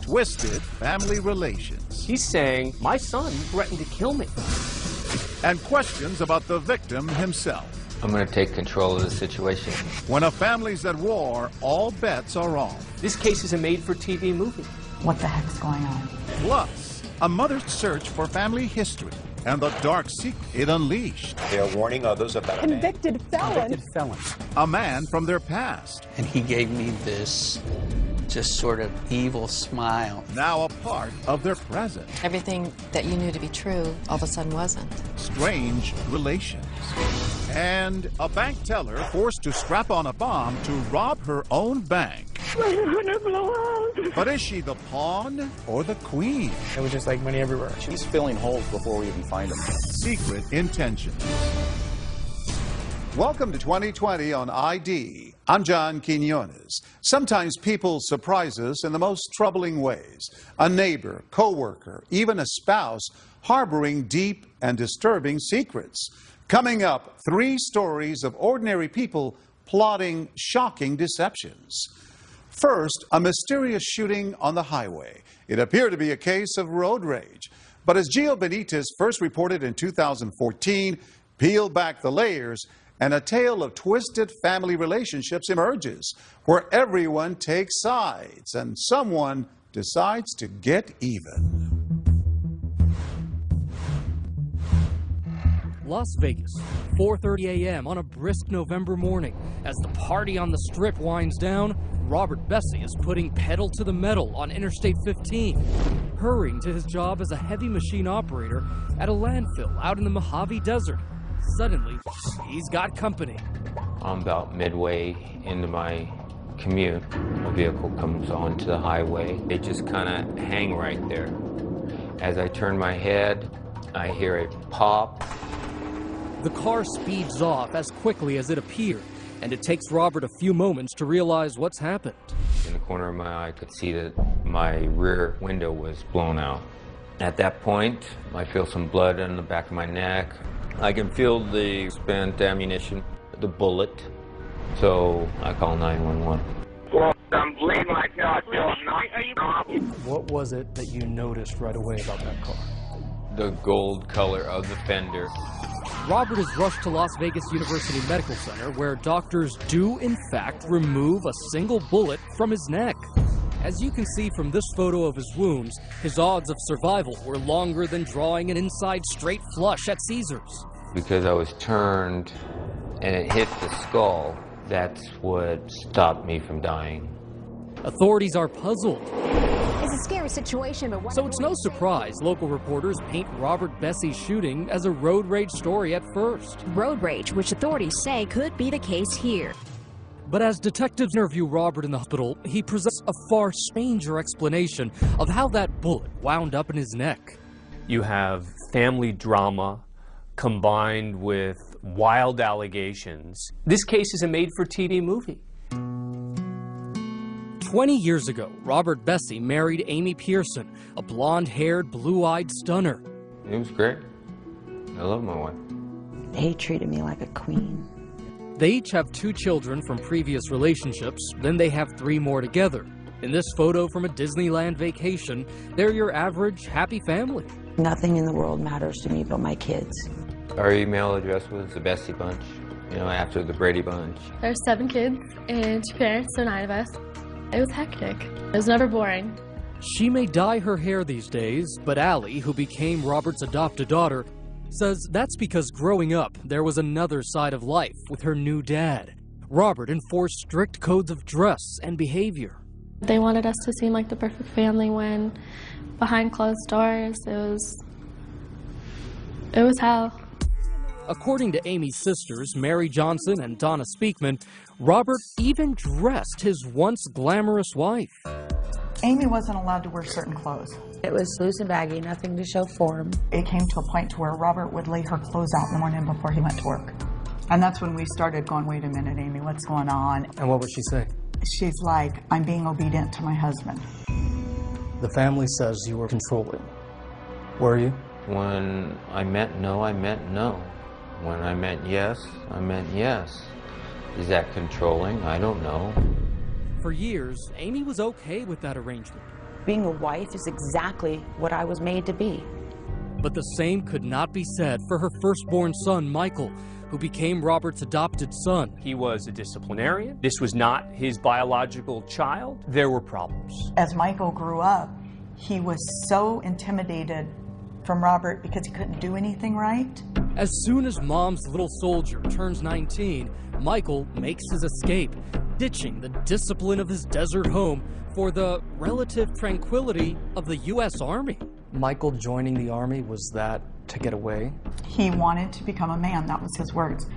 twisted family relations. He's saying, my son threatened to kill me. And questions about the victim himself. I'm going to take control of the situation. When a family's at war, all bets are off. This case is a made-for-TV movie. What the heck's going on? Plus, a mother's search for family history and the dark secret it unleashed. They are warning others about Convicted felon. Convicted felons. A man from their past. And he gave me this just sort of evil smile. Now a part of their present. Everything that you knew to be true all of a sudden wasn't. Strange relations. And a bank teller forced to strap on a bomb to rob her own bank. We're gonna blow out. But is she the pawn or the queen? It was just like money everywhere. He's filling holes before we even find him. Secret intentions. Welcome to 2020 on ID. I'm John Quinones. Sometimes people surprise us in the most troubling ways. A neighbor, co-worker, even a spouse harboring deep and disturbing secrets. Coming up, 3 stories of ordinary people plotting shocking deceptions. First, a mysterious shooting on the highway. It appeared to be a case of road rage. But as Gio Benitez first reported in 2014, peel back the layers, and a tale of twisted family relationships emerges, where everyone takes sides and someone decides to get even. Las Vegas, 4:30 a.m. on a brisk November morning. As the party on the Strip winds down, Robert Bessie is putting pedal to the metal on Interstate 15, hurrying to his job as a heavy machine operator at a landfill out in the Mojave Desert. Suddenly, he's got company. I'm about midway into my commute. A vehicle comes onto the highway. They just kind of hang right there. As I turn my head, I hear a pop. The car speeds off as quickly as it appeared, and it takes Robert a few moments to realize what's happened. In the corner of my eye, I could see that my rear window was blown out. At that point, I feel some blood on the back of my neck. I can feel the spent ammunition, the bullet. So I call 911. Well, I'm bleeding like hell. I feel knocked off. What was it that you noticed right away about that car? The gold color of the fender. Robert is rushed to Las Vegas University Medical Center, where doctors do, in fact, remove a single bullet from his neck. As you can see from this photo of his wounds, his odds of survival were longer than drawing an inside straight flush at Caesars. Because I was turned and it hit the skull, that's what stopped me from dying. Authorities are puzzled. It's a scary situation, but So it's no surprise local reporters paint Robert Bessie's shooting as a road rage story at first. road rage, which authorities say could be the case here. But as detectives interview Robert in the hospital, he presents a far stranger explanation of how that bullet wound up in his neck. You have family drama combined with wild allegations. This case is a made-for-TV movie. 20 years ago, Robert Bessie married Amy Pearson, a blonde-haired, blue-eyed stunner. It was great. I love my wife. He treated me like a queen. They each have 2 children from previous relationships, then they have 3 more together. In this photo from a Disneyland vacation, they're your average, happy family. Nothing in the world matters to me but my kids. Our email address was the Bessie Bunch, you know, after the Brady Bunch. There's 7 kids and 2 parents, so 9 of us. It was hectic. It was never boring. She may dye her hair these days, but Allie, who became Robert's adopted daughter, says that's because growing up, there was another side of life with her new dad. Robert enforced strict codes of dress and behavior. They wanted us to seem like the perfect family when behind closed doors, it was hell. According to Amy's sisters, Mary Johnson and Donna Speakman, Robert even dressed his once glamorous wife. Amy wasn't allowed to wear certain clothes. It was loose and baggy, nothing to show form. It came to a point to where Robert would lay her clothes out in the morning before he went to work. And that's when we started going, wait a minute, Amy, what's going on? And what would she say? She's like, I'm being obedient to my husband. The family says you were controlling. Were you? When I meant no, I meant no. When I meant yes, I meant yes. Is that controlling? I don't know. For years, Amy was okay with that arrangement. Being a wife is exactly what I was made to be. But the same could not be said for her firstborn son, Michael, who became Robert's adopted son. He was a disciplinarian. This was not his biological child. There were problems. As Michael grew up, he was so intimidated from Robert because he couldn't do anything right. As soon as Mom's little soldier turns 19, Michael makes his escape, ditching the discipline of his desert home for the relative tranquility of the U.S. Army. Michael joining the Army, was that to get away? He wanted to become a man, that was his words.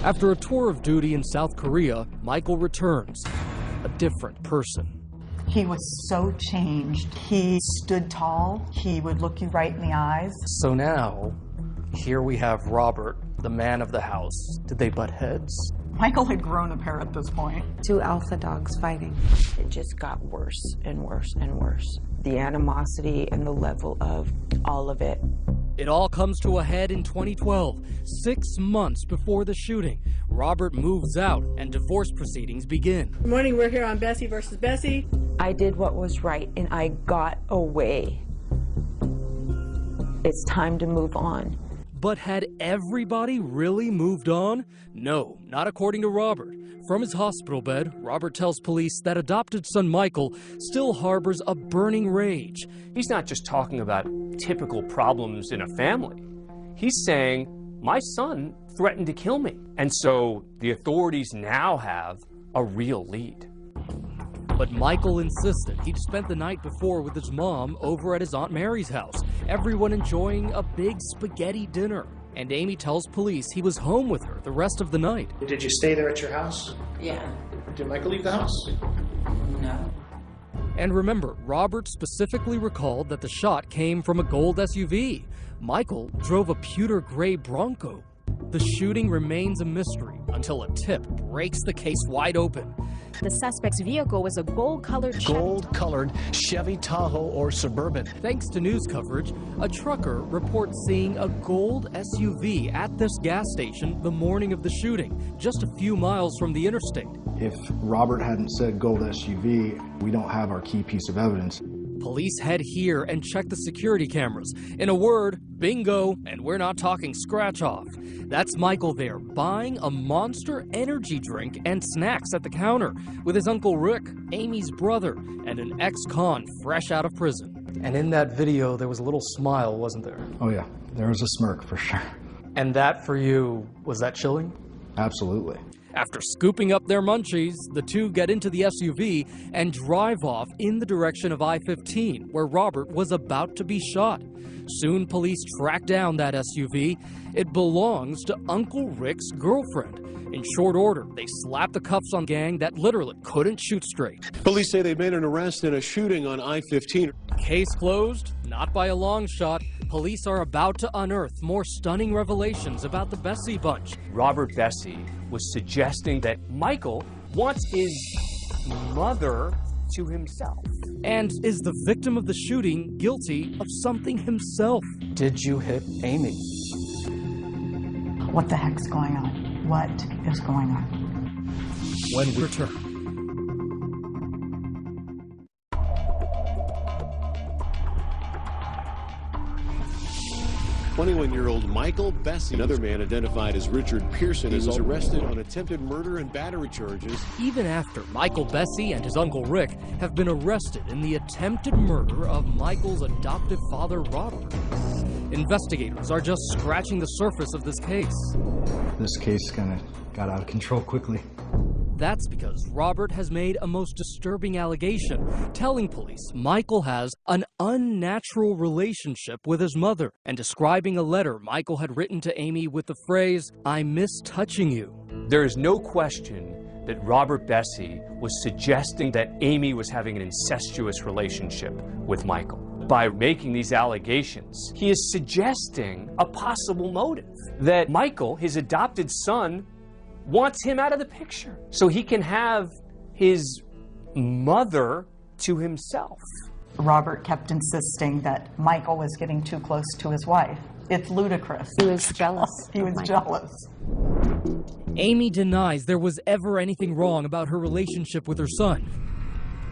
After a tour of duty in South Korea, Michael returns, a different person. He was so changed. He stood tall. He would look you right in the eyes. So now, here we have Robert, the man of the house. Did they butt heads? Michael had grown a pair at this point. Two alpha dogs fighting. It just got worse and worse and worse. The animosity and the level of all of it. It all comes to a head in 2012, 6 months before the shooting. Robert moves out and divorce proceedings begin. Good morning, we're here on Bessie versus Bessie. I did what was right and I got away. It's time to move on. But had everybody really moved on? No, not according to Robert. From his hospital bed, Robert tells police that adopted son Michael still harbors a burning rage. He's not just talking about typical problems in a family. He's saying, my son threatened to kill me. And so the authorities now have a real lead. But Michael insisted he'd spent the night before with his mom over at his Aunt Mary's house, everyone enjoying a big spaghetti dinner. And Amy tells police he was home with her the rest of the night. Did you stay there at your house? Yeah. Did Michael leave the house? No. And remember, Robert specifically recalled that the shot came from a gold SUV. Michael drove a pewter gray Bronco. The shooting remains a mystery until a tip breaks the case wide open. The suspect's vehicle was a gold-colored Chevy Tahoe or Suburban. Thanks to news coverage, a trucker reports seeing a gold SUV at this gas station the morning of the shooting, just a few miles from the interstate. If Robert hadn't said gold SUV, we don't have our key piece of evidence. Police head here and check the security cameras. In a word, bingo, and we're not talking scratch-off. That's Michael there, buying a Monster energy drink and snacks at the counter with his Uncle Rick, Amy's brother, and an ex-con fresh out of prison. And in that video, there was a little smile, wasn't there? Oh yeah, there was a smirk for sure. And that for you, was that chilling? Absolutely. After scooping up their munchies, the two get into the SUV and drive off in the direction of I-15, where Robert was about to be shot. Soon, police track down that SUV. It belongs to Uncle Rick's girlfriend. In short order, they slap the cuffs on the gang that literally couldn't shoot straight. Police say they've made an arrest in a shooting on I-15. Case closed? Not by a long shot. Police are about to unearth more stunning revelations about the Bessie bunch. Robert Bessie was suggesting that Michael wants his mother to himself. And is the victim of the shooting guilty of something himself? Did you hit Amy? What the heck's going on? What is going on? When we return. 21-year-old Michael Bessie, another man identified as Richard Pearson, was arrested on attempted murder and battery charges. Even after Michael Bessie and his Uncle Rick have been arrested in the attempted murder of Michael's adoptive father, Robert. Investigators are just scratching the surface of this case. This case kind of got out of control quickly. That's because Robert has made a most disturbing allegation, telling police Michael has an unnatural relationship with his mother, and describing a letter Michael had written to Amy with the phrase, "I miss touching you." There is no question that Robert Bessie was suggesting that Amy was having an incestuous relationship with Michael. By making these allegations, he is suggesting a possible motive, that Michael, his adopted son, wants him out of the picture so he can have his mother to himself. Robert kept insisting that Michael was getting too close to his wife. It's ludicrous. He was jealous. He was jealous. Amy denies there was ever anything wrong about her relationship with her son.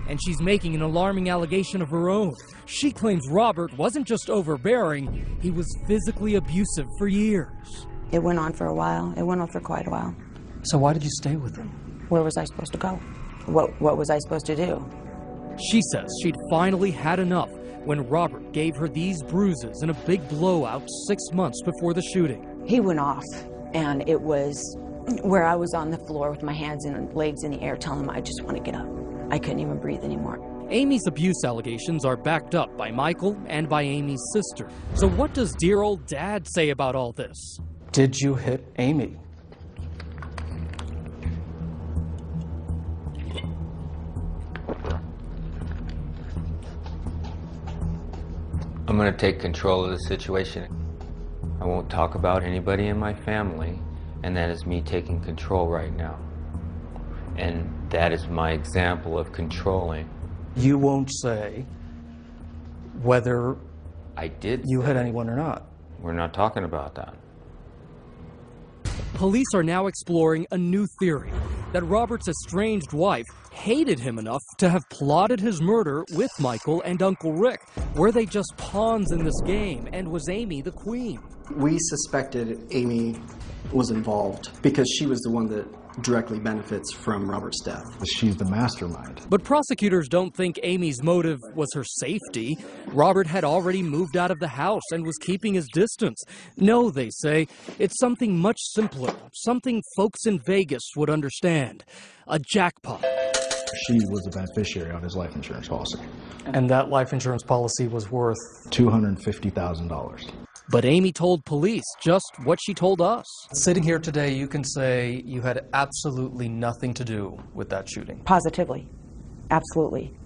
and she's making an alarming allegation of her own. She claims Robert wasn't just overbearing, he was physically abusive for years. It went on for a while. It went on for quite a while. So why did you stay with him? Where was I supposed to go? What was I supposed to do? She says she'd finally had enough when Robert gave her these bruises in a big blowout 6 months before the shooting. He went off, and it was where I was on the floor with my hands and legs in the air telling him I just want to get up. I couldn't even breathe anymore. Amy's abuse allegations are backed up by Michael and by Amy's sister. So what does dear old Dad say about all this? Did you hit Amy? I'm going to take control of the situation. I won't talk about anybody in my family, and that is me taking control right now. And that is my example of controlling. You won't say whether I did you hit anyone or not. We're not talking about that. Police are now exploring a new theory, that Robert's estranged wife hated him enough to have plotted his murder with Michael and Uncle Rick. Were they just pawns in this game, and was Amy the queen? We suspected Amy was involved because she was the one that directly benefits from Robert's death. She's the mastermind. But prosecutors don't think Amy's motive was her safety. Robert had already moved out of the house and was keeping his distance. No, they say, it's something much simpler, something folks in Vegas would understand. A jackpot. She was the beneficiary on his life insurance policy. And that life insurance policy was worth $250,000. But Amy told police just what she told us. Sitting here today, you can say you had absolutely nothing to do with that shooting. Positively. Absolutely.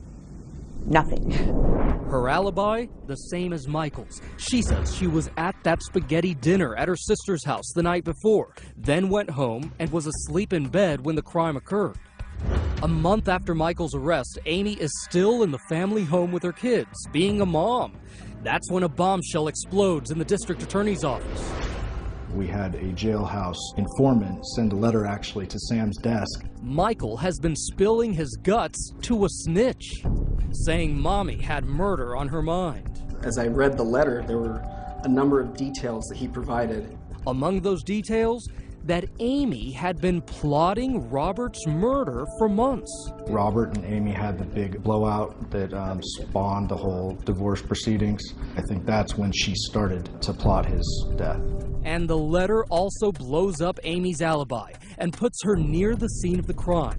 Nothing. Her alibi, the same as Michael's. She says she was at that spaghetti dinner at her sister's house the night before, then went home and was asleep in bed when the crime occurred. A month after Michael's arrest, Amy is still in the family home with her kids, being a mom. That's when a bombshell explodes in the district attorney's office. We had a jailhouse informant send a letter actually to Sam's desk. Michael has been spilling his guts to a snitch, saying Mommy had murder on her mind. As I read the letter, there were a number of details that he provided. Among those details, that Amy had been plotting Robert's murder for months. Robert and Amy had the big blowout that spawned the whole divorce proceedings. I think that's when she started to plot his death. And the letter also blows up Amy's alibi and puts her near the scene of the crime.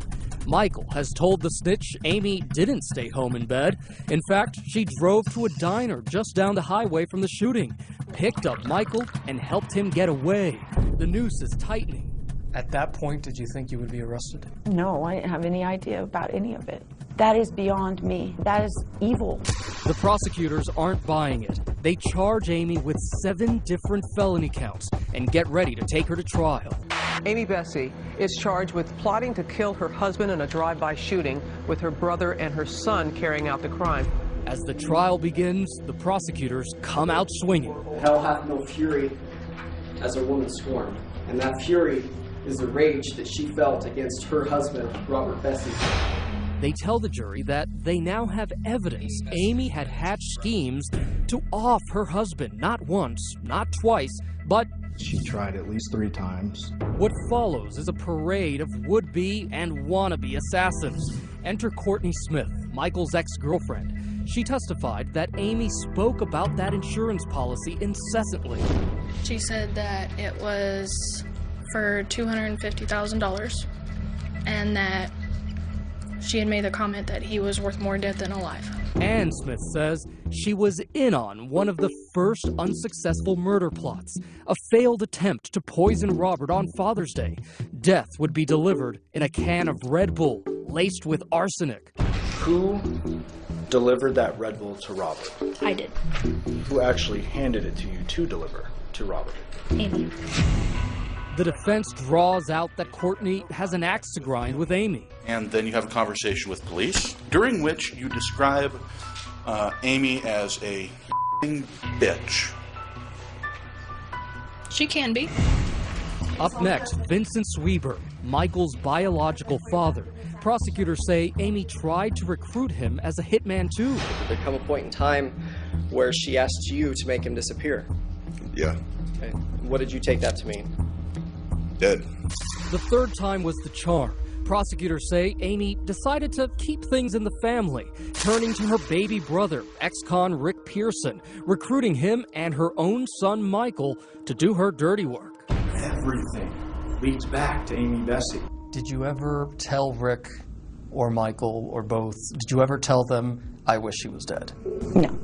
Michael has told the snitch Amy didn't stay home in bed. In fact, she drove to a diner just down the highway from the shooting, picked up Michael, and helped him get away. The noose is tightening. At that point, did you think you would be arrested? No, I didn't have any idea about any of it. That is beyond me. That is evil. The prosecutors aren't buying it. They charge Amy with 7 different felony counts and get ready to take her to trial. Amy Bessie is charged with plotting to kill her husband in a drive-by shooting, with her brother and her son carrying out the crime. As the trial begins, the prosecutors come out swinging. Hell hath no fury as a woman scorned, and that fury is the rage that she felt against her husband, Robert Bessie. They tell the jury that they now have evidence Amy had hatched schemes to off her husband, not once, not twice, but she tried at least 3 times. What follows is a parade of would-be and wannabe assassins. Enter Courtney Smith, Michael's ex-girlfriend. She testified that Amy spoke about that insurance policy incessantly. She said that it was for $250,000 and that she had made the comment that he was worth more dead than alive. And Smith says she was in on one of the first unsuccessful murder plots, a failed attempt to poison Robert on Father's Day. Death would be delivered in a can of Red Bull laced with arsenic. Who delivered that Red Bull to Robert? I did. Who actually handed it to you to deliver to Robert? Amy. The defense draws out that Courtney has an axe to grind with Amy. And then you have a conversation with police, during which you describe Amy as a bitch. She can be. Up next, Vincent Sweeberg, Michael's biological father, Prosecutors say Amy tried to recruit him as a hitman too. There come a point in time where she asked you to make him disappear. Yeah. Okay. What did you take that to mean? Dead. The third time was the charm. Prosecutors say Amy decided to keep things in the family, turning to her baby brother, ex-con Rick Pearson, recruiting him and her own son Michael to do her dirty work. Everything leads back to Amy Bessie. Did you ever tell Rick or Michael or both, did you ever tell them, I wish he was dead? No.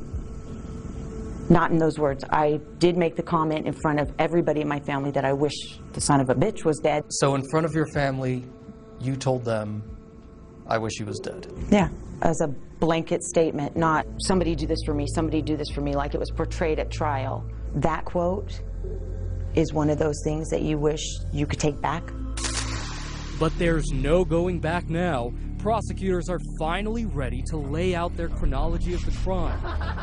Not in those words. I did make the comment in front of everybody in my family that I wish the son of a bitch was dead. So in front of your family, you told them, I wish he was dead? Yeah, as a blanket statement, not somebody do this for me, somebody do this for me, like it was portrayed at trial. That quote is one of those things that you wish you could take back. But there's no going back now. Prosecutors are finally ready to lay out their chronology of the crime.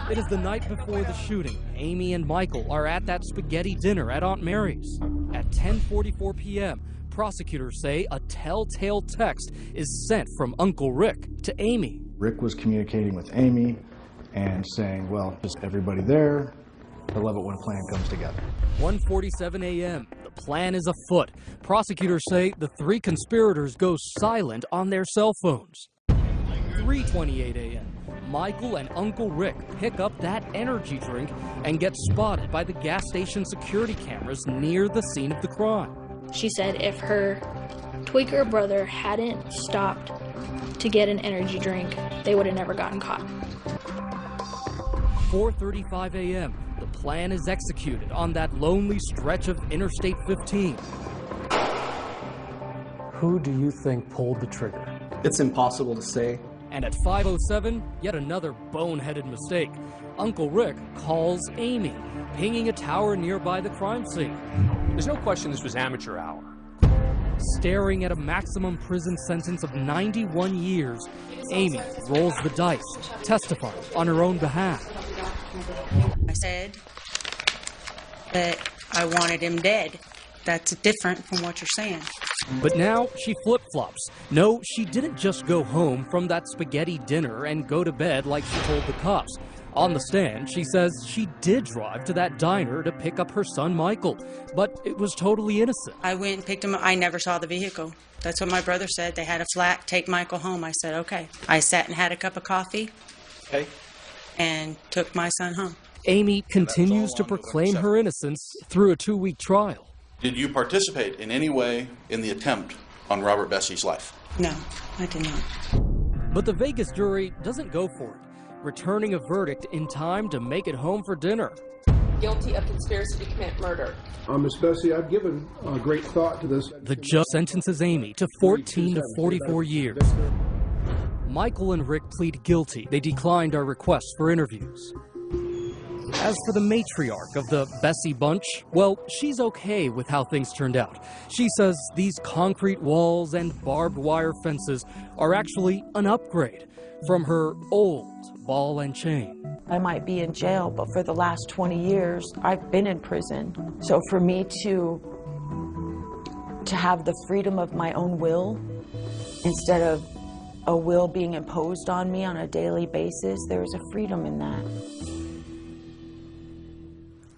It is the night before the shooting. Amy and Michael are at that spaghetti dinner at Aunt Mary's. At 10:44 p.m., prosecutors say a telltale text is sent from Uncle Rick to Amy. Rick was communicating with Amy and saying, well, just everybody there. I love it when a plan comes together. 1:47 a.m. The plan is afoot. Prosecutors say the three conspirators go silent on their cell phones. 3:28 a.m. Michael and Uncle Rick pick up that energy drink and get spotted by the gas station security cameras near the scene of the crime. She said if her tweaker brother hadn't stopped to get an energy drink, they would have never gotten caught. 4:35 a.m. The plan is executed on that lonely stretch of Interstate 15. Who do you think pulled the trigger? It's impossible to say. And at 5:07, yet another boneheaded mistake. Uncle Rick calls Amy, pinging a tower nearby the crime scene. There's no question this was amateur hour. Staring at a maximum prison sentence of 91 years, Amy rolls the dice, testifying on her own behalf. I said that I wanted him dead. That's different from what you're saying. But now she flip-flops. No, she didn't just go home from that spaghetti dinner and go to bed like she told the cops. On the stand, she says she did drive to that diner to pick up her son Michael, but it was totally innocent. I went and picked him up. I never saw the vehicle. That's what my brother said. They had a flat, take Michael home. I said, okay. I sat and had a cup of coffee. Okay. And took my son home. Amy continues to proclaim her innocence through a 2-week trial. Did you participate in any way in the attempt on Robert Bessie's life? No, I did not. But the Vegas jury doesn't go for it, returning a verdict in time to make it home for dinner. Guilty of conspiracy to commit murder. Miss Bessie, I've given great thought to this. The judge sentences Amy to 14 to 44 years. Michael and Rick plead guilty. They declined our requests for interviews. As for the matriarch of the Bessie bunch, well, she's okay with how things turned out. She says these concrete walls and barbed wire fences are actually an upgrade from her old ball and chain. I might be in jail, but for the last 20 years, I've been in prison. So for me to have the freedom of my own will, instead of a will being imposed on me on a daily basis, there is a freedom in that.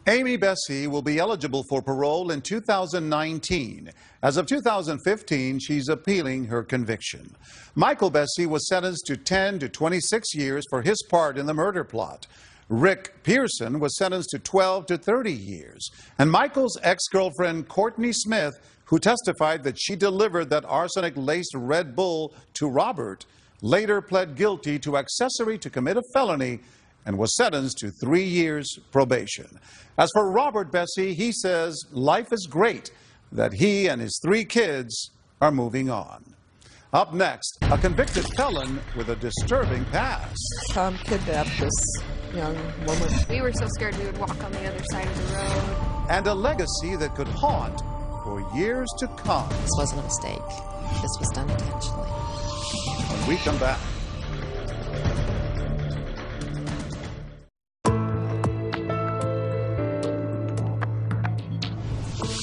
Amy Bessie will be eligible for parole in 2019. As of 2015, she's appealing her conviction. Michael Bessie was sentenced to 10 to 26 years for his part in the murder plot. Rick Pearson was sentenced to 12 to 30 years. And Michael's ex-girlfriend, Courtney Smith, who testified that she delivered that arsenic-laced Red Bull to Robert, later pled guilty to accessory to commit a felony and was sentenced to 3 years probation. As for Robert Bessie, he says life is great, that he and his 3 kids are moving on. Up next, a convicted felon with a disturbing past. Tom kidnapped this young woman. We were so scared we would walk on the other side of the road. And a legacy that could haunt for years to come. This wasn't a mistake. This was done intentionally. When we come back.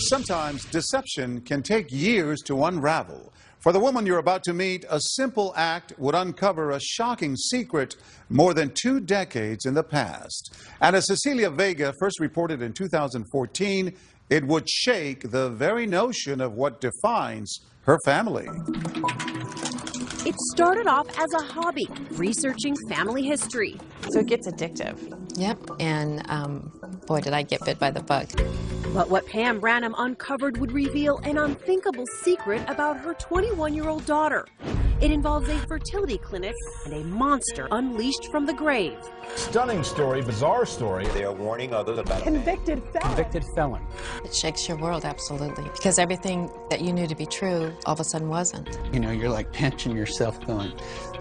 Sometimes deception can take years to unravel. For the woman you're about to meet, a simple act would uncover a shocking secret more than 2 decades in the past. And as Cecilia Vega first reported in 2014, it would shake the very notion of what defines her family. It started off as a hobby, researching family history. So it gets addictive. Yep, and boy, did I get bit by the bug. But what Pam Branham uncovered would reveal an unthinkable secret about her 21-year-old daughter. It involves a fertility clinic and a monster unleashed from the grave. Stunning story, bizarre story. They are warning others about Convicted felon. It shakes your world, absolutely, because everything that you knew to be true all of a sudden wasn't. You know, you're like pinching yourself going,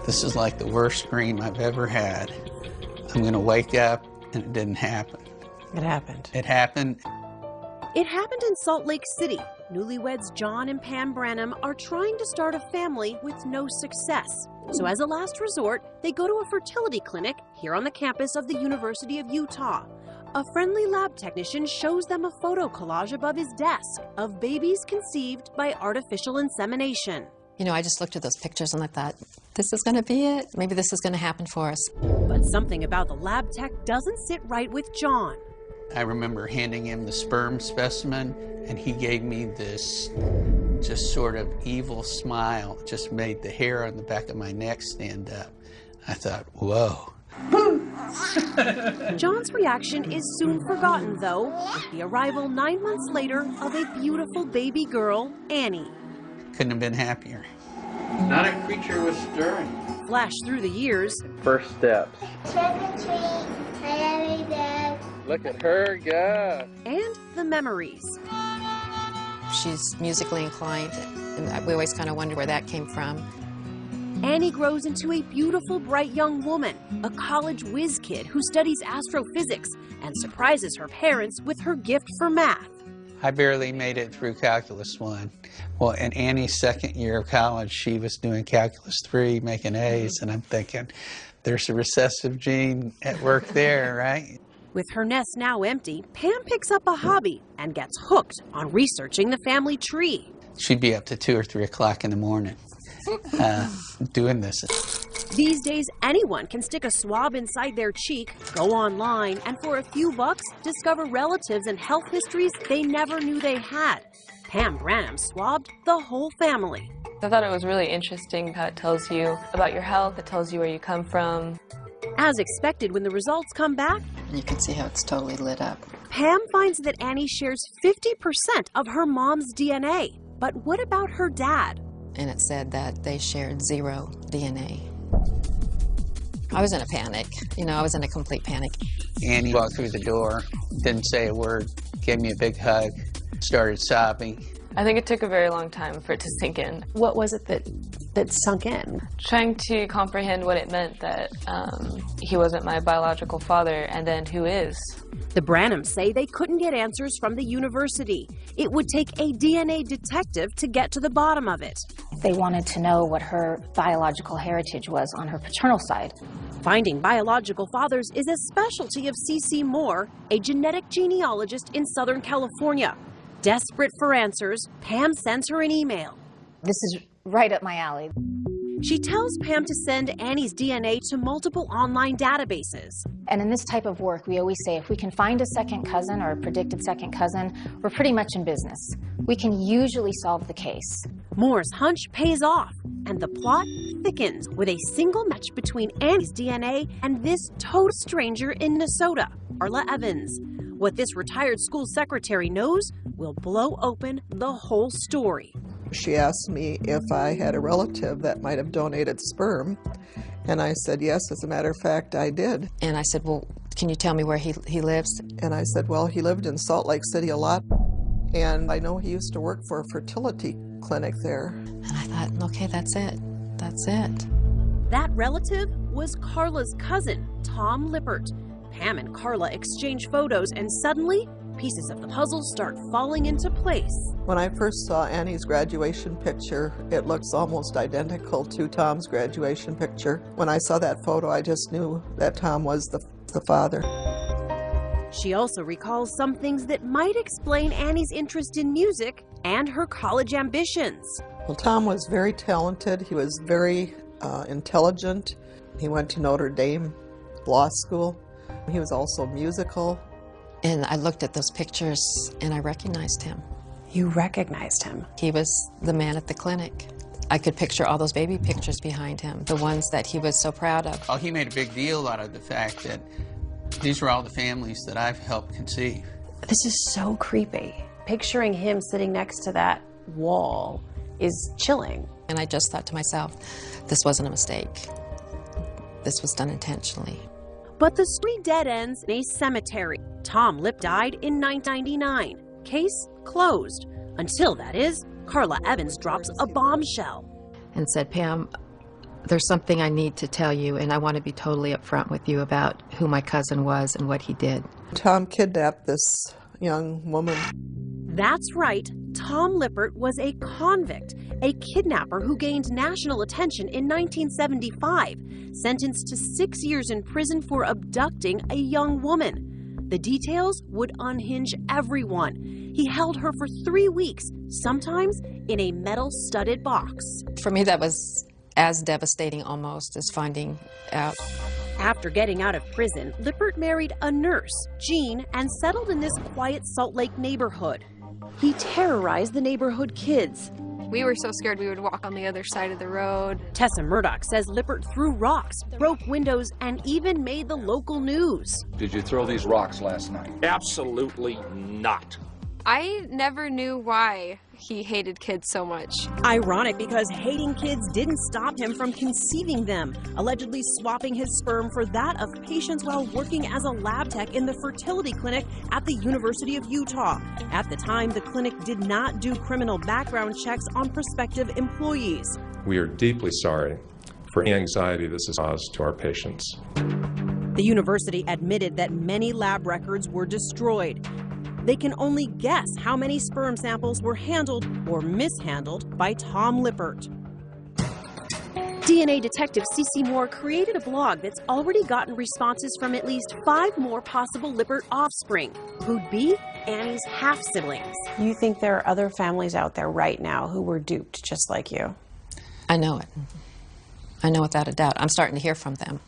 this is like the worst dream I've ever had. I'm going to wake up, and it didn't happen. It happened. It happened. It happened in Salt Lake City. Newlyweds John and Pam Branham are trying to start a family with no success. So as a last resort, they go to a fertility clinic here on the campus of the University of Utah. A friendly lab technician shows them a photo collage above his desk of babies conceived by artificial insemination. You know, I just looked at those pictures and I thought, this is going to be it. Maybe this is going to happen for us. But something about the lab tech doesn't sit right with John. I remember handing him the sperm specimen, and he gave me this just sort of evil smile. It just made the hair on the back of my neck stand up. I thought, whoa. John's reaction is soon forgotten, though, with the arrival 9 months later of a beautiful baby girl, Annie. Couldn't have been happier. Not a creature was stirring. Flash through the years. First steps. Trick or treat, I love you, Dad. Look at her go. And the memories. She's musically inclined, and we always kind of wonder where that came from. Annie grows into a beautiful, bright young woman, a college whiz kid who studies astrophysics and surprises her parents with her gift for math. I barely made it through Calculus 1. Well, in Annie's second year of college, she was doing Calculus 3, making A's, and I'm thinking, there's a recessive gene at work there, right? With her nest now empty, Pam picks up a hobby and gets hooked on researching the family tree. She'd be up to 2 or 3 o'clock in the morning doing this. These days, anyone can stick a swab inside their cheek, go online, and for a few bucks, discover relatives and health histories they never knew they had. Pam Branham swabbed the whole family. I thought it was really interesting how it tells you about your health, it tells you where you come from. As expected, when the results come back, you can see how it's totally lit up. Pam finds that Annie shares 50% of her mom's DNA. But what about her dad? And it said that they shared 0 DNA. I was in a panic. You know, I was in a complete panic. Annie walked through the door, didn't say a word, gave me a big hug, started sobbing. I think it took a very long time for it to sink in. What was it that sunk in? Trying to comprehend what it meant that he wasn't my biological father, and then who is. The Branhams say they couldn't get answers from the university. It would take a DNA detective to get to the bottom of it. They wanted to know what her biological heritage was on her paternal side. Finding biological fathers is a specialty of C.C. Moore, a genetic genealogist in Southern California. Desperate for answers, Pam sends her an email. This is right up my alley. She tells Pam to send Annie's DNA to multiple online databases. And in this type of work, we always say if we can find a second cousin or a predicted second cousin, we're pretty much in business. We can usually solve the case. Moore's hunch pays off, and the plot thickens with a single match between Annie's DNA and this total stranger in Minnesota, Carla Evans. What this retired school secretary knows will blow open the whole story. She asked me if I had a relative that might have donated sperm, and I said yes, as a matter of fact, I did. And I said, well, can you tell me where he lives? And I said, well, he lived in Salt Lake City a lot, and I know he used to work for a fertility clinic there. And I thought, okay, that's it. That's it. That relative was Carla's cousin, Tom Lippert. Pam and Carla exchange photos, and suddenly, pieces of the puzzle start falling into place. When I first saw Annie's graduation picture, it looks almost identical to Tom's graduation picture. When I saw that photo, I just knew that Tom was the father. She also recalls some things that might explain Annie's interest in music and her college ambitions. Well, Tom was very talented. He was very intelligent. He went to Notre Dame Law School. He was also musical. And I looked at those pictures and I recognized him. You recognized him? He was the man at the clinic. I could picture all those baby pictures behind him, the ones that he was so proud of. Oh, he made a big deal out of the fact that these were all the families that I've helped conceive. This is so creepy. Picturing him sitting next to that wall is chilling. And I just thought to myself, this wasn't a mistake. This was done intentionally. But the story dead ends in a cemetery. Tom Lipp died in 1999. Case closed. Until, that is, Carla Evans drops a bombshell. And said, Pam, there's something I need to tell you, and I want to be totally upfront with you about who my cousin was and what he did. Tom kidnapped this young woman. That's right. Tom Lippert was a convict, a kidnapper who gained national attention in 1975, sentenced to 6 years in prison for abducting a young woman. The details would unhinge everyone. He held her for 3 weeks, sometimes in a metal-studded box. For me, that was as devastating almost as finding out. After getting out of prison, Lippert married a nurse, Jean, and settled in this quiet Salt Lake neighborhood. He terrorized the neighborhood kids. We were so scared we would walk on the other side of the road. Tessa Murdoch says Lippert threw rocks, broke windows, and even made the local news. Did you throw these rocks last night? Absolutely not. I never knew why he hated kids so much. Ironic, because hating kids didn't stop him from conceiving them, allegedly swapping his sperm for that of patients while working as a lab tech in the fertility clinic at the University of Utah. At the time, the clinic did not do criminal background checks on prospective employees. We are deeply sorry for any anxiety this has caused to our patients. The university admitted that many lab records were destroyed. They can only guess how many sperm samples were handled or mishandled by Tom Lippert. DNA detective Cece Moore created a blog that's already gotten responses from at least 5 more possible Lippert offspring, who'd be Annie's half-siblings. You think there are other families out there right now who were duped just like you? I know it. I know without a doubt. I'm starting to hear from them.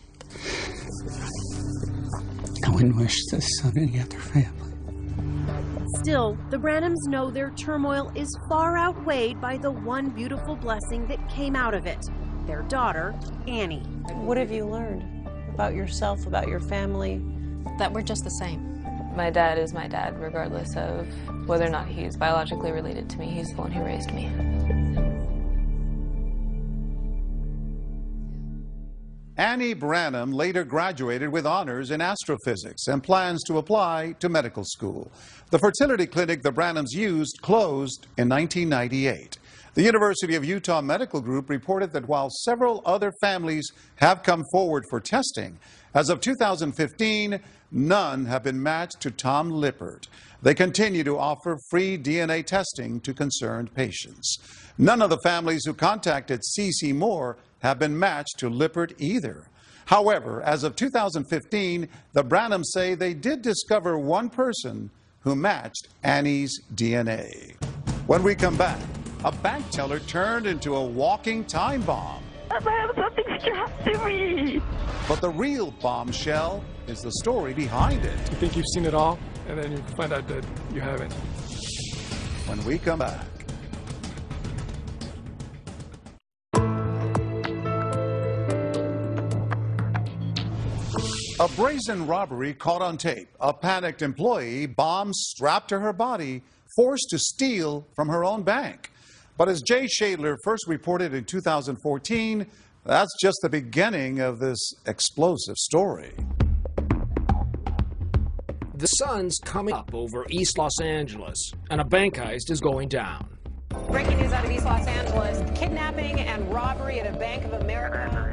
I wouldn't wish this on any other family. Still, the Branhams know their turmoil is far outweighed by the one beautiful blessing that came out of it, their daughter, Annie. What have you learned about yourself, about your family? That we're just the same. My dad is my dad, regardless of whether or not he's biologically related to me. He's the one who raised me. Annie Branham later graduated with honors in astrophysics and plans to apply to medical school. The fertility clinic the Branhams used closed in 1998. The University of Utah Medical Group reported that while several other families have come forward for testing, as of 2015, none have been matched to Tom Lippert. They continue to offer free DNA testing to concerned patients. None of the families who contacted Cece Moore have been matched to Lippert either. However, as of 2015, the Branhams say they did discover one person who matched Annie's DNA. When we come back, a bank teller turned into a walking time bomb. I have something strapped to me. But the real bombshell is the story behind it. You think you've seen it all, and then you find out that you haven't. When we come back. A brazen robbery caught on tape. A panicked employee, bombs strapped to her body, forced to steal from her own bank. But as Jay Shadler first reported in 2014, that's just the beginning of this explosive story. The sun's coming up over East Los Angeles, and a bank heist is going down. Breaking news out of East Los Angeles, kidnapping and robbery at a Bank of America.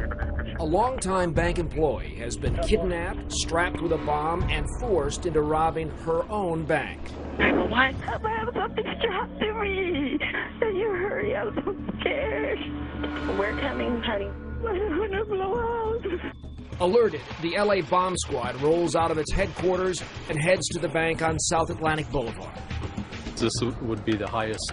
A longtime bank employee has been kidnapped, strapped with a bomb, and forced into robbing her own bank. Why have I have something strapped to me? Can you hurry? I'm so scared. We're coming, honey. I'm gonna blow out. Alerted, the LA bomb squad rolls out of its headquarters and heads to the bank on South Atlantic Boulevard. This would be the highest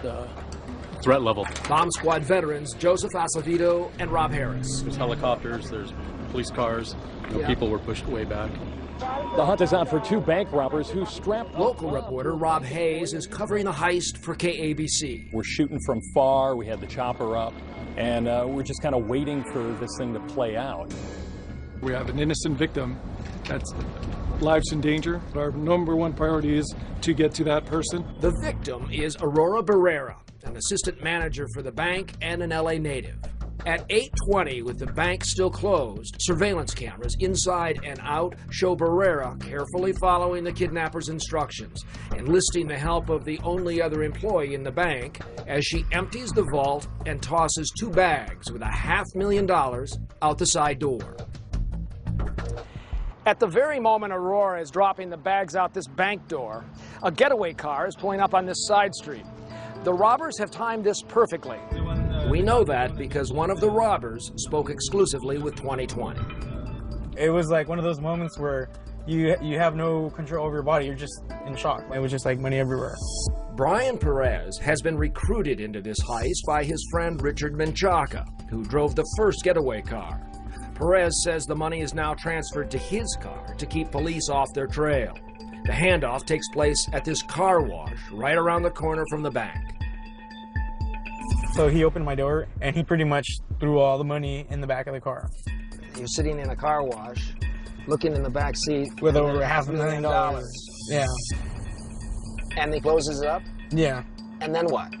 threat level. Bomb Squad veterans Joseph Acevedo and Rob Harris. There's helicopters, there's police cars. People were pushed way back. The hunt is on for 2 bank robbers who strapped. Local reporter Rob Hayes is covering the heist for KABC. We're shooting from far. We had the chopper up, and we're just kind of waiting for this thing to play out. We have an innocent victim that's lives in danger. Our #1 priority is to get to that person. The victim is Aurora Barrera, an assistant manager for the bank and an LA native. At 8:20, with the bank still closed, surveillance cameras inside and out show Barrera carefully following the kidnapper's instructions, enlisting the help of the only other employee in the bank as she empties the vault and tosses 2 bags with $500,000 out the side door. At the very moment Aurora is dropping the bags out this bank door, a getaway car is pulling up on this side street. The robbers have timed this perfectly. We know that because one of the robbers spoke exclusively with 2020. It was like one of those moments where you have no control over your body. You're just in shock. It was just like money everywhere. Brian Perez has been recruited into this heist by his friend Richard Menchaca, who drove the first getaway car. Perez says the money is now transferred to his car to keep police off their trail. The handoff takes place at this car wash right around the corner from the bank. So he opened my door and he pretty much threw all the money in the back of the car. You're sitting in a car wash, looking in the back seat. With over $500,000. Yeah. And he closes it up? Yeah. And then what?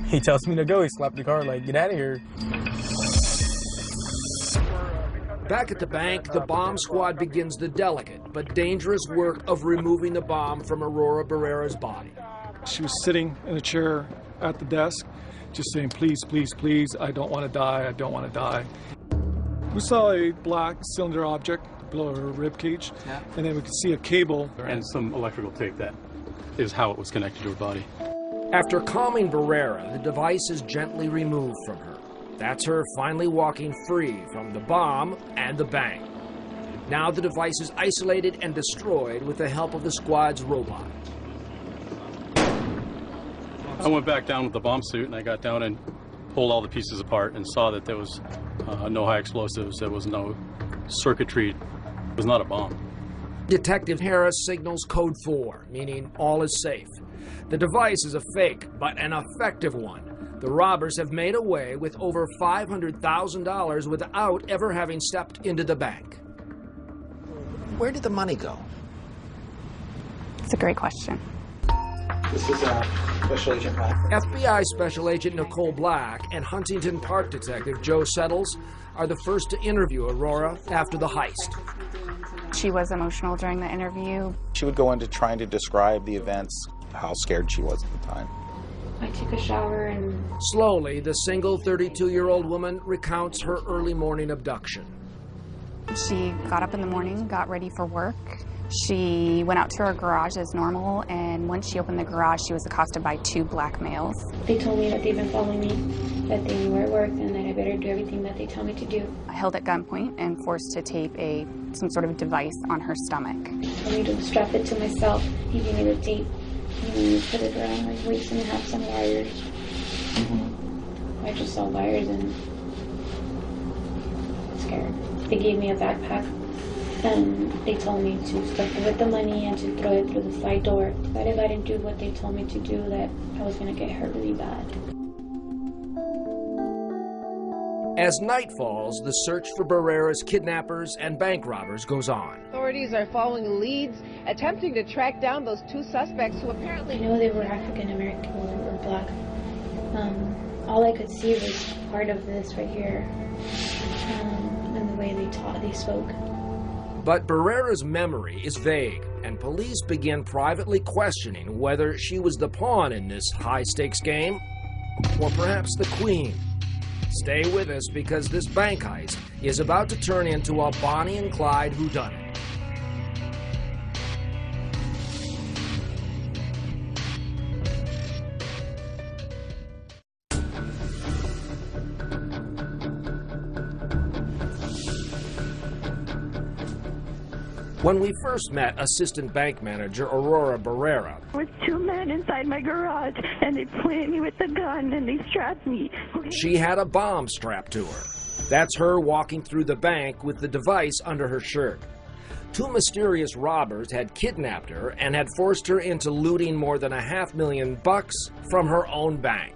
He tells me to go. He slapped the car like, get out of here. Back at the bank, the bomb squad begins the delicate but dangerous work of removing the bomb from Aurora Barrera's body. She was sitting in a chair at the desk, just saying, please, please, please, I don't want to die, I don't want to die. We saw a black cylinder object below her rib cage, and then we could see a cable. And some electrical tape. That is how it was connected to her body. After calming Barrera, the device is gently removed from her. That's her finally walking free from the bomb and the bank. Now the device is isolated and destroyed with the help of the squad's robot. I went back down with the bomb suit and I got down and pulled all the pieces apart and saw that there was no high explosives, there was no circuitry, it was not a bomb. Detective Harris signals code 4, meaning all is safe. The device is a fake, but an effective one. The robbers have made away with over $500,000 without ever having stepped into the bank. Where did the money go? It's a great question. This is Special Agent Black. FBI Special Agent Nicole Black and Huntington Park Detective Joe Settles are the first to interview Aurora after the heist. She was emotional during the interview. She would go into trying to describe the events, how scared she was at the time. I took a shower and... Slowly, the single 32-year-old woman recounts her early morning abduction. She got up in the morning, got ready for work. She went out to her garage as normal, and once she opened the garage, she was accosted by 2 black males. They told me that they've been following me, that they knew where I worked, and that I better do everything that they tell me to do. Held at gunpoint and forced to tape some sort of device on her stomach. Told me to strap it to myself. He gave me the tape. You put it around my waist and have some wires. I just saw wires and scared. They gave me a backpack and they told me to stuff it with the money and to throw it through the side door. That if I didn't do what they told me to do, that I was going to get hurt really bad. As night falls, the search for Barrera's kidnappers and bank robbers goes on. Authorities are following leads, attempting to track down those 2 suspects who apparently... I know they were African American or black. All I could see was part of this right here, and the way they spoke. But Barrera's memory is vague, and police begin privately questioning whether she was the pawn in this high-stakes game, or perhaps the queen. Stay with us because this bank heist is about to turn into a Bonnie and Clyde whodunit. When we first met Assistant Bank Manager Aurora Barrera, There was two men inside my garage, and they pointed me with a gun, and they strapped me. she had a bomb strapped to her. That's her walking through the bank with the device under her shirt. Two mysterious robbers had kidnapped her and had forced her into looting more than $500,000 from her own bank.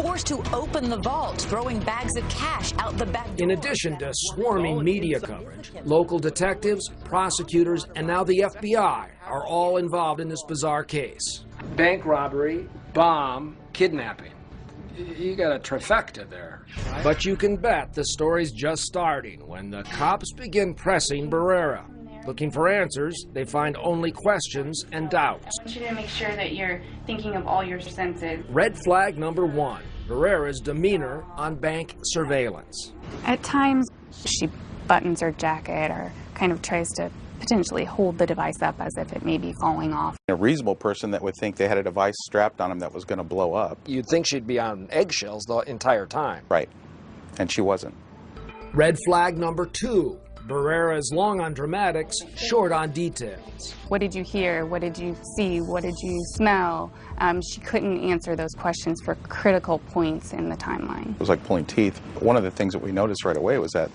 Forced to open the vault, throwing bags of cash out the back door. In addition to swarming media coverage, local detectives, prosecutors, and now the FBI are all involved in this bizarre case. Bank robbery, bomb, kidnapping. You got a trifecta there. But you can bet the story's just starting when the cops begin pressing Barrera. Looking for answers, they find only questions and doubts. I want you to make sure that you're thinking of all your senses. Red flag number one, Barrera's demeanor on bank surveillance. At times, she buttons her jacket or kind of tries to potentially hold the device up as if it may be falling off. A reasonable person that would think they had a device strapped on them that was going to blow up. You'd think she'd be on eggshells the entire time. Right. And she wasn't. Red flag number two, Barrera is long on dramatics, short on details. What did you hear? What did you see? What did you smell? She couldn't answer those questions for critical points in the timeline. It was like pulling teeth. One of the things that we noticed right away was that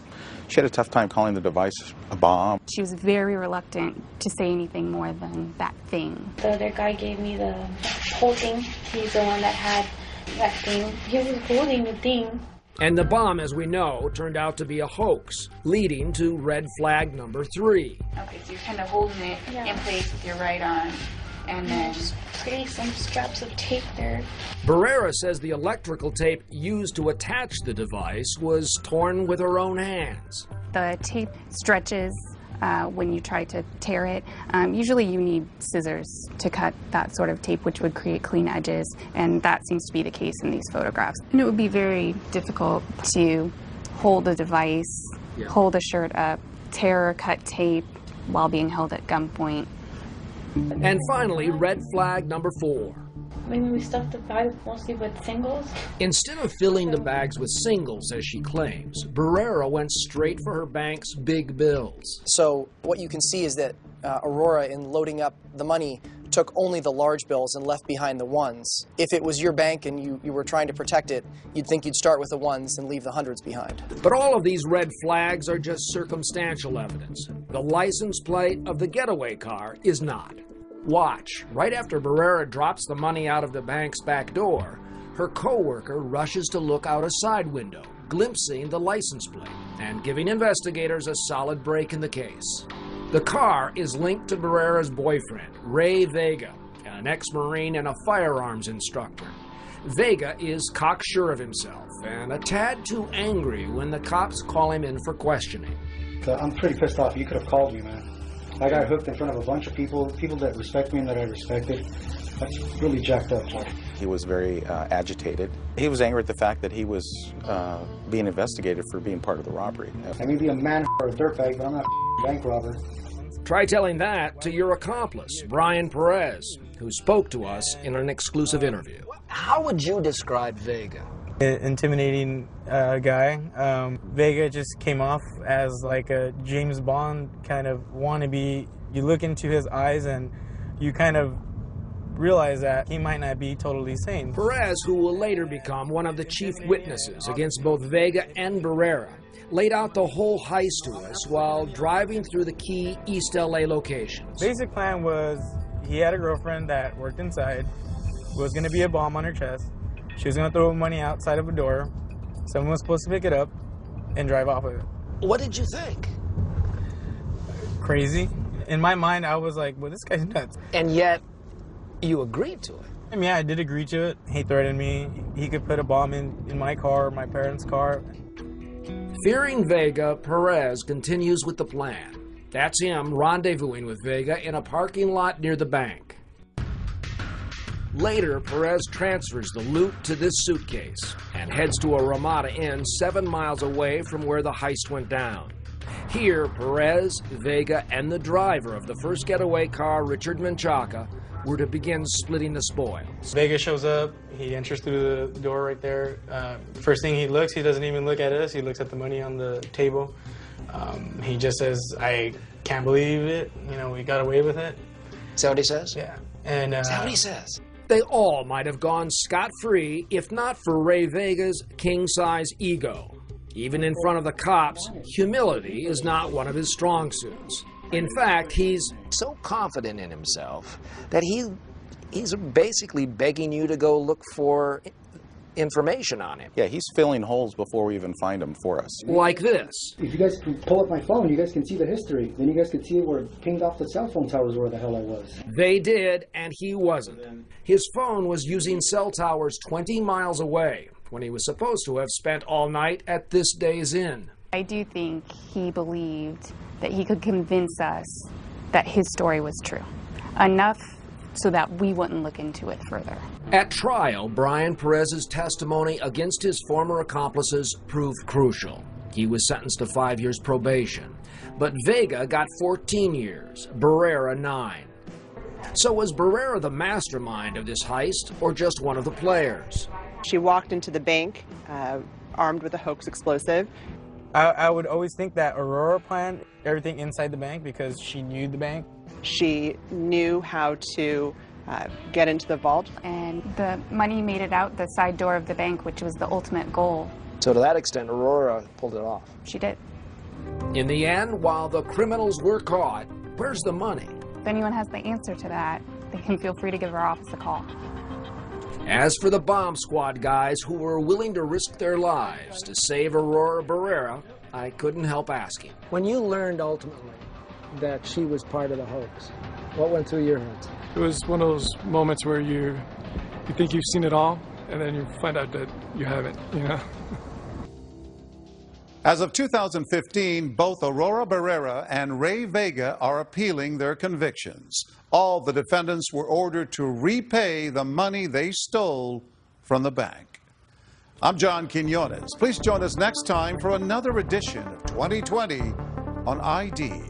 she had a tough time calling the device a bomb. She was very reluctant to say anything more than that thing. The other guy gave me the whole thing. He's the one that had that thing. He was holding the thing. And the bomb, as we know, turned out to be a hoax, leading to red flag number three. Okay, so you're kind of holding it in place with your right arm, and then just pretty some straps of tape there. Barrera says the electrical tape used to attach the device was torn with her own hands. The tape stretches when you try to tear it. Usually you need scissors to cut that sort of tape, which would create clean edges, and that seems to be the case in these photographs. And it would be very difficult to hold a device, hold a shirt up, tear or cut tape while being held at gunpoint. And finally, red flag number four. Maybe we stuffed the bag mostly with singles. Instead of filling the bags with singles, as she claims, Barrera went straight for her bank's big bills. So what you can see is that Aurora, in loading up the money, took only the large bills and left behind the ones. If it was your bank and you were trying to protect it, you'd think you'd start with the ones and leave the hundreds behind. But all of these red flags are just circumstantial evidence. The license plate of the getaway car is not. Watch. Right after Barrera drops the money out of the bank's back door, her co-worker rushes to look out a side window, glimpsing the license plate and giving investigators a solid break in the case. The car is linked to Barrera's boyfriend, Ray Vega, an ex-Marine and a firearms instructor. Vega is cocksure of himself and a tad too angry when the cops call him in for questioning. I'm pretty pissed off. You could have called me, man. I got hooked in front of a bunch of people that respect me and that I respected. That's really jacked up. He was very agitated. He was angry at the fact that he was being investigated for being part of the robbery. I may be a man or a dirtbag, but I'm not a bank robber. Try telling that to your accomplice, Brian Perez, who spoke to us in an exclusive interview. How would you describe Vega? Intimidating guy. Vega just came off as like a James Bond kind of wannabe. You look into his eyes and you kind of realize that he might not be totally sane. Perez, who will later become one of the chief witnesses against both Vega and Barrera, laid out the whole heist to us while driving through the key East LA locations. Basic plan was he had a girlfriend that worked inside, was going to be a bomb on her chest. She was going to throw money outside of a door. Someone was supposed to pick it up and drive off with it. What did you think? Crazy. In my mind, I was like, well, this guy's nuts. And yet, you agreed to it. I mean, yeah, I did agree to it. He threatened me. He could put a bomb in my car, my parents' car. Fearing Vega, Perez continues with the plan. That's him rendezvousing with Vega in a parking lot near the bank. Later, Perez transfers the loot to this suitcase and heads to a Ramada Inn 7 miles away from where the heist went down. Here, Perez, Vega, and the driver of the first getaway car, Richard Menchaca, were to begin splitting the spoils. Vega shows up. He enters through the door right there. First thing he looks, he doesn't even look at us. He looks at the money on the table. He just says, I Can't believe it. You know, we got away with it. Is that what he says? Yeah. And Is that what he says? They all might have gone scot-free if not for Ray Vega's king-size ego. Even in front of the cops, humility is not one of his strong suits. In fact, he's so confident in himself that he's basically begging you to go look for information on him. Yeah, he's filling holes before we even find them for us. Like this. If you guys can pull up my phone, you guys can see the history. Then you guys can see where it pinged off the cell phone towers where the hell I was. They did, and he wasn't. His phone was using cell towers 20 miles away when he was supposed to have spent all night at this Days Inn. I do think he believed that he could convince us that his story was true. Enough so that we wouldn't look into it further. At trial, Brian Perez's testimony against his former accomplices proved crucial. He was sentenced to 5 years probation, but Vega got 14 years, Barrera 9. So was Barrera the mastermind of this heist, or just one of the players? She walked into the bank armed with a hoax explosive. I would always think that Aurora planned everything inside the bank because she knew the bank. She knew how to get into the vault. And the money made it out the side door of the bank, which was the ultimate goal. So to that extent, Aurora pulled it off. She did. In the end, while the criminals were caught, where's the money? If anyone has the answer to that, they can feel free to give our office a call. As for the bomb squad guys who were willing to risk their lives to save Aurora Barrera, I couldn't help asking. When you learned ultimately that she was part of the hoax, what went through your head? It was one of those moments where you think you've seen it all, and then you find out that you haven't, you know? As of 2015, both Aurora Barrera and Ray Vega are appealing their convictions. All the defendants were ordered to repay the money they stole from the bank. I'm John Quinones. Please join us next time for another edition of 2020 on ID.